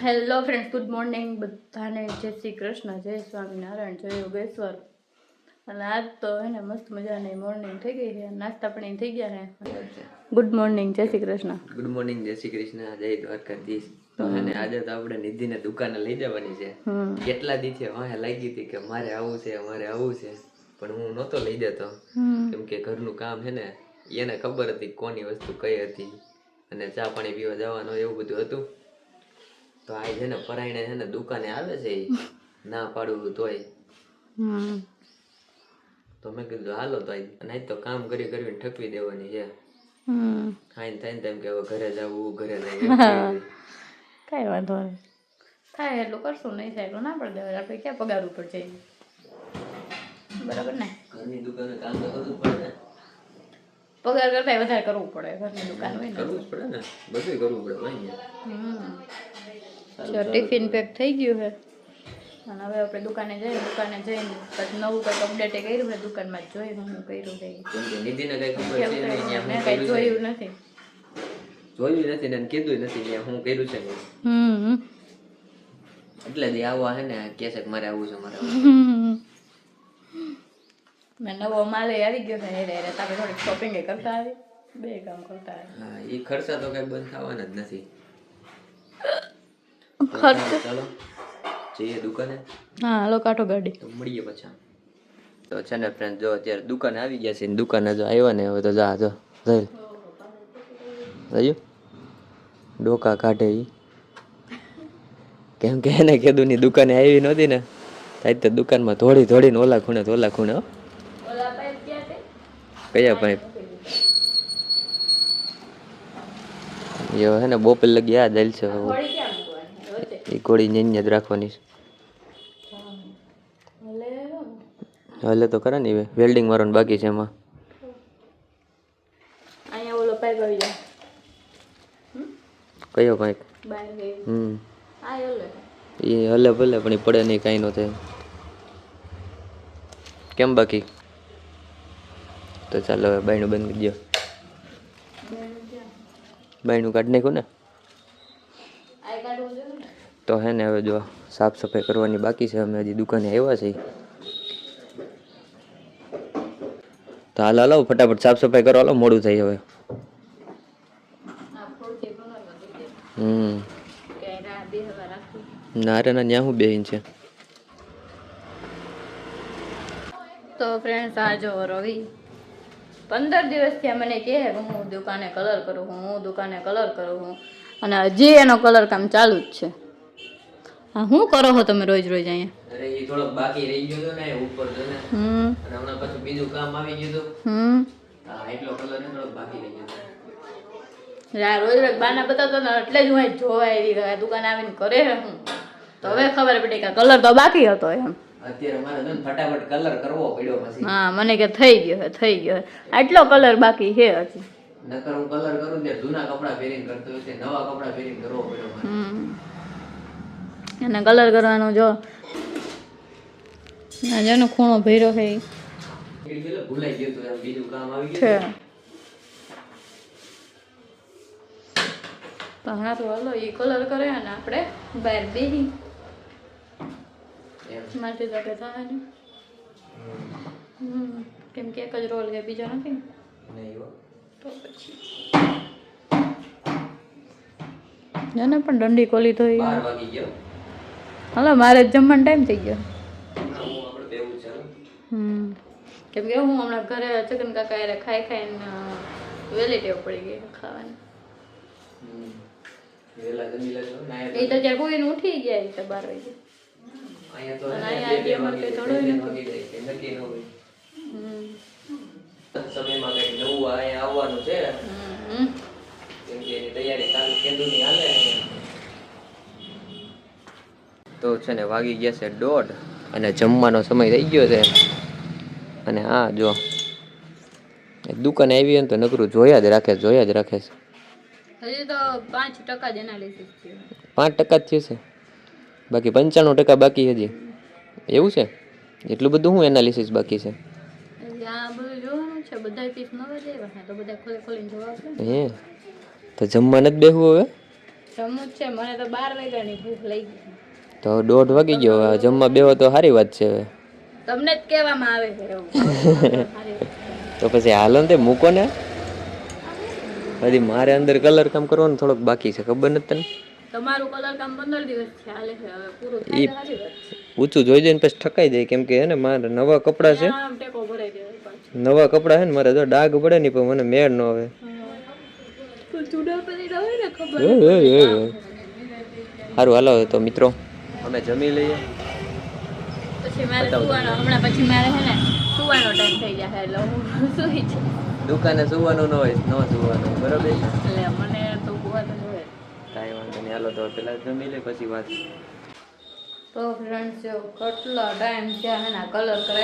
Hello friends, good morning બધાને. જય શ્રી કૃષ્ણ, જય સ્વામિનારાયણ, જય યોગેશ્વર. અને આજ તો હે ને મસ્ત મજાની મોર્નિંગ થઈ ગઈ છે, નાસ્તા પાણી થઈ ગયા છે. ગુડ મોર્નિંગ, જય શ્રી કૃષ્ણ. ગુડ મોર્નિંગ, જય શ્રી કૃષ્ણ, જય દ્વારકાધીશ. તો હે ને આજે તો આપણે નિધિને દુકાને લઈ જવાની છે. કેટલા દિવસે વાહે લાગી હતી કે મારે આવું છે, પણ હું નહોતો લઈ જતો કેમ કે ઘરનું કામ છે ને એને ખબર હતી કોની વસ્તુ કઈ હતી અને ચા પાણી પીવા જવાનું એવું બધું હતું. તો આ છે ને પરાયણે છે ને દુકાને આવે છે ના પાડવું તોય તો મેં કીધું હાલો તો અને આજ તો કામ કરીને ઠકવી દેવાની છે. ખાઈને થાય તેમ કે હવે ઘરે જવું ઘરે નહીં કઈ વાંધો નહીં, થાય એટલું કરશું, નહીં થાય એટલું ના પડે દેવાય. આપણે ક્યાં પગાર ઉપર જઈએ, બરાબર ને? ઘરની દુકાને કામ તો કરવું જ પડે ને, પગાર કરતા વધારે કરવું પડે. ઘરની દુકાન હોય ને કરવું જ પડે ને, બધું કરવું પડે ભાઈ. જો ટિફિન પેક થઈ ગયું છે અને હવે આપણે દુકાને જઈને પછી નવું કંઈક અપડેટ કર્યું છે દુકાનમાં જોઈ હું કર્યું છે. નિધિને કઈ ખબર છે મેં કઈ જોયું નથી ને કીધું નથી હું કર્યું છે એટલે જ આવવા હે ને કે છે કે મારે આવું છે મેં નવો માલ આવી ગયો છે એટલે તારે થોડીક શોપિંગ કરતા આવી, બે કામ કરતા આવી. હા, એ ખર્ચા તો કઈ બંધ થવાના જ નથી. ખર્ચ ચાલો જઈએ દુકાને. હા હાલો, કાઢો ગાડી, તો મળીએ પછી. તો છે ને ફ્રેન્ડ, જો અત્યારે દુકાને આવી ગયા છે ને દુકાને જો આવ્યા ને હવે તો જા જો જોયું ડોકા કાઢે ઈ કેમ કે એને કીધું ની દુકાને આવી નહોતી ને આજ તો દુકાનમાં થોડીને ઓલા ખૂણે હો. કયા પાઇપ યો હે ને બોપલ લગી યાદ આલ છે એ કોડી જ રાખવાની છે. હાલે તો ખરા ને વેલ્ડિંગ મારવાનું બાકી છે એમાં. અહીંયા ઓલો પાઇપ આવી જાય. કયો પાઇપ? એ હલે ભલે પણ એ પડે નહીં, કાંઈ ન થાય. કેમ બાકી? તો ચાલો હવે બાયણું બંધ કરી દો. બાયણું કાઢી નાખ્યું ને તો હે ને હવે જો સાફ સફાઈ કરવાની બાકી છે. અમે હજી દુકાને આવ્યા છીએ તો હાલો ફટાફટ સાફ સફાઈ કરો, હાલો મોડું થાય હવે. ના રે ના, ત્યાં હું બેહીન છે. તો ફ્રેન્ડ્સ, આ જો રવિ 15 દિવસથી મને કહે કે હું દુકાને કલર કરું અને હજી એનો કલર કામ ચાલુ જ છે. હા, શું કરો છો તમે રોજ અહીંયા? અરે એ થોડોક બાકી રહી ગયો તો ને ઉપર તો ને અને હમણાં પાછું બીજું કામ આવી ગયું તો હા એટલો કલર ને થોડોક બાકી રહી ગયો. રોજ બાના બતાવતો ને એટલે જ હું જોવા આવી દુકાને આવીને કરે હું તો હવે ખબર પડી કે કલર તો બાકી હતો એમ. અત્યારે મારે તો ફટાફટ કલર કરવો પડ્યો પછી. હા, મને કે થઈ ગયો આટલો કલર બાકી છે હજી. નકર હું કલર કરું ત્યારે જૂના કપડા પહેરીને કરતો હોય છે, નવા કપડા પહેરીને કરવો પડ્યો મને. અને કલર કરવાનો જો જેનો ખૂણો ભર્યો છે ભૂલાઈ ગયું તો બીજું કામ આવી ગયું તો હા તો હાલો એ કલર કરે અને આપણે બહાર બેસી માટે તો કે થાય ને કેમ કે એક જ રોલ કે બીજો નથી તો પછી ને પણ દંડી કોલી તો 12 વાગી ગયો. હાલો મારે જમવાનો ટાઈમ થઈ ગયો. કેમ કે હું હમણાં ઘરે ચકન કાકા ખાઈને વેલી ટેવ પડી ગઈ ખાવાની. એ તો ત્યારે કોઈ ઉઠી ગયા છે 12 વાગે. તો છે ને વાગી ગયા છે 1:30 અને જમવાનો સમય થઈ ગયો છે. અને હા જો દુકાને આવી ને તો નકરું જોયા જ રાખે છે. હજી તો 5% જ એનાલિસિસ છે. 5% જ છે, બાકી 95% બાકી હજી. એવું છે? એટલું બધું શું એનાલિસિસ બાકી છે? હે તો જમવા નથી બેહવું હવે? જમવું જ છે, મને તો 12 વાગ્યાની ભૂખ લઈ ગઈ. તો 1:30 વાગી ગયો, હવે જમવા બેહો તો સારી વાત છે. હવે તમને જ કહેવામાં આવે છે એવું. તો પછી હાલો ને તે મૂકો ને. હજી મારે અંદર કલર કામ કરવાનું થોડોક બાકી છે, ખબર નથી તને? તમારું કલર કામ 15 દિવસ થી હાલે છે, હવે પૂરું થાય તો સારી વાત છે. ઊંચું જોઈ જઈને પછી ઠકાઈ જાય, કેમ કે હે ને મારે નવા કપડાં છે, આમ ટેકો ભરાઈ દેવાય પાછો. નવા કપડાં છે ને મારે જો ડાઘ પડે નહીં, પણ મને મેળ ન આવે. તો જૂના પડી હોય ને ખબર. સારું હાલો તો મિત્રો અમે જમી લઈએ. પછી મારે સુવાનો, હમણાં પછી મારે હે ને સુવાનો ટાઈમ થઈ જાય એટલે હું સુઈ છું. દુકાને સુવાનું ન હોય, ન સુવાનું, બરોબર? એટલે મને તો સુવા તો જોઈએ. કાંઈ વાંધો નહીં, હાલો તો પેલા જમી લે પછી વાત. તો ફ્રેન્ડ્સ જો કેટલો ટાઈમ થયા હે ને કલર કરે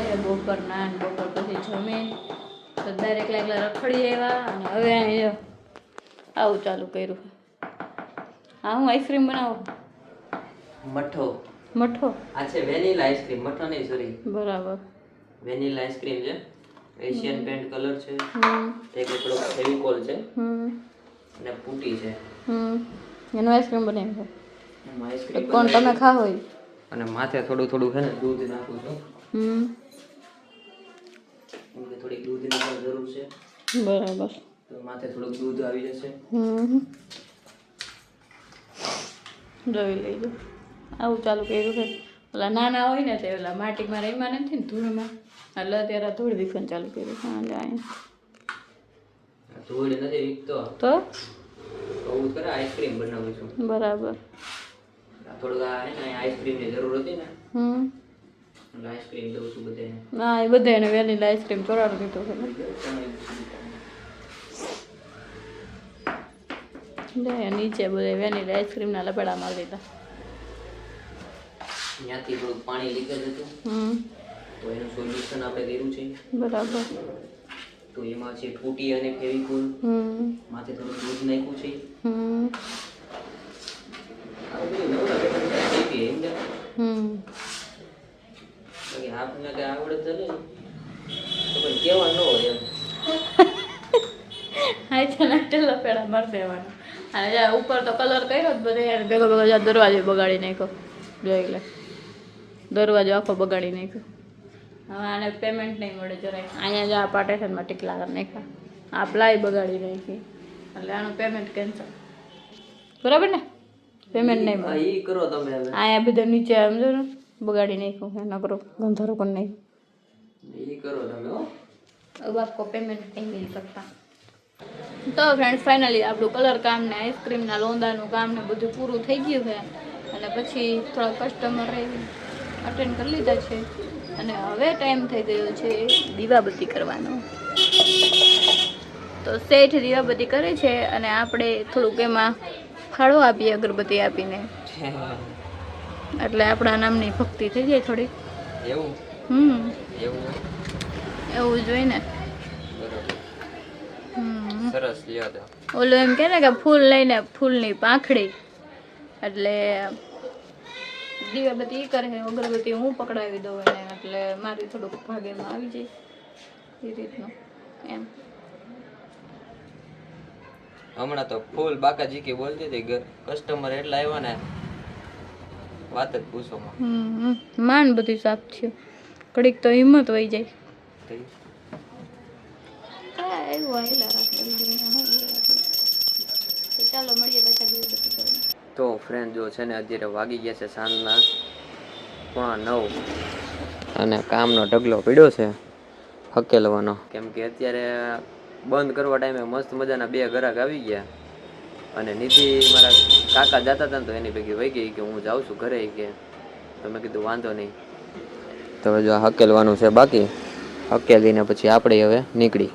છે બપોરના, ને બપોર પછી જમીન તો દરેક એકલા રખડી આવ્યા, અને હવે અહીં આવું ચાલુ કર્યું. હા, હું આઈસ્ક્રીમ બનાવું. મઠો આ છે વેનીલા આઈસ્ક્રીમ, મઠો નહીં, સોરી. બરાબર, વેનીલા આઈસ્ક્રીમ છે, એશિયન પેન્ટ કલર છે, એક થોડો ફેવિકોલ છે, અને પૂટી છે. એનું આઈસ્ક્રીમ બનાવ્યું છે. એમાં આઈસ્ક્રીમ કોણ તમે ખાઓ હોય? અને માથે થોડું થોડું છે ને દૂધ નાખું છું, કેમ કે થોડીક દૂધની પણ જરૂર છે. બરાબર, તો માથે થોડુંક દૂધ આવી જશે. જોઈ લેજો, આવું ચાલુ કર્યું છે. ઓલા નાના હોય ને તે ઓલા માટીમાં રહીમાં નથી ને ધૂળમાં, એટલે અત્યારે ધૂળ દીખવાનું ચાલુ કર્યું. હા, ધૂળ નથી વીકતો તો બહુ કરે આઈસ્ક્રીમ બનાવું છું. બરાબર, થોડુંક આ હે ને આઈસ્ક્રીમની જરૂર હતી ને, એટલે આઈસ્ક્રીમ દઉં છું બધાને. હા, એ બધાને વેનીલા આઈસ્ક્રીમ કરાવી દીધું છે. નીચે બધા વેનીલા આઈસ્ક્રીમના લપેડા મારી દીધા. ત્યાંથી થોડુંક પાણી લીકેજ હતું, તો એનું સોલ્યુશન આપણે કર્યું છે. બરાબર, તો એમાં છે ફૂટી અને ફેવિકોલ, માથે થોડું દૂધ નાખ્યું છે. આપને કઈ આવડત ને તો પણ કેવા ન હોય એમ. હા, છે લપેડા મારી દેવાના. અને જ્યાં ઉપર તો કલર કર્યો જ બધે ભેગો દરવાજો બગાડી નાખ્યો. જોઈ લે, દરવાજો આખો બગાડી નાખ્યો. હવે આને પેમેન્ટ નહીં મળે જરાય. અહીંયા જ આ પાર્ટેશનમાં ટીકલા કરી નાખ્યા, આ પ્લાય બગાડી નાખી, એટલે આનું પેમેન્ટ કેન્સલ. બરાબર ને? પેમેન્ટ નહીં મળે. એ કરો તમે હવે. અહીંયા બધા નીચે આમ જો ને બગાડી નાખ્યું, ન કરો ગંધારો કરી નાખ્યું. એ કરો તમે હો. अब आपको पेमेंट नहीं मिल सकता. તો ફ્રેન્ડ્સ ફાઇનલી આપણું કલર કામ ને આઈસ્ક્રીમના લોંદાનું કામ ને બધું પૂરું થઈ ગયું છે, અને પછી થોડા કસ્ટમરે અટેન્ડ કરી લીધા છે, અને હવે ટાઈમ થઈ ગયો છે દીવાબત્તી કરવાનો. તો શેઠ દીવાબત્તી કરે છે, અને આપણે થોડુંક એમાં ફાળો આપીએ અગરબત્તી આપીને, એટલે આપણા નામની ભક્તિ થઈ જાય થોડી. એવું એવું જોઈએ ને. સરસ લ્યો તો. ઓલું એમ કે ને કે ફૂલ લઈને ફૂલની પાંખડી, એટલે દીવાબત્તી એ કરે છે, અગરબત્તી હું પકડાવી દઉં એને, એટલે મારી થોડુંક ભાગેમાં આવી જાય એ રીતનું એમ. હમણાં તો ફૂલ બાકાજી કે બોલતી હતી, કસ્ટમર એટલા આવ્યા ને વાત જ પૂછો માં. માન બધું સાફ થયું, ઘડીક તો હિંમત વહી જાય. ચાલો મળીએ પાછા. તો ફ્રેન્ડ જો છે ને અત્યારે વાગી ગયા છે સાંજના 8:45, અને કામનો ઢગલો પડ્યો છે હકેલવાનો, કેમ કે અત્યારે બંધ કરવા ટાઈમે મસ્ત મજાના 2 ગ્રાહક આવી ગયા, અને નિધિ મારા કાકા જતા હતા ને તો એની ભેગી વહી ગઈ કે હું જાઉં છું ઘરે, કે તો મેં કીધું વાંધો નહીં. તો જો હકેલવાનું છે બાકી, હકેલીને પછી આપણે હવે નીકળી.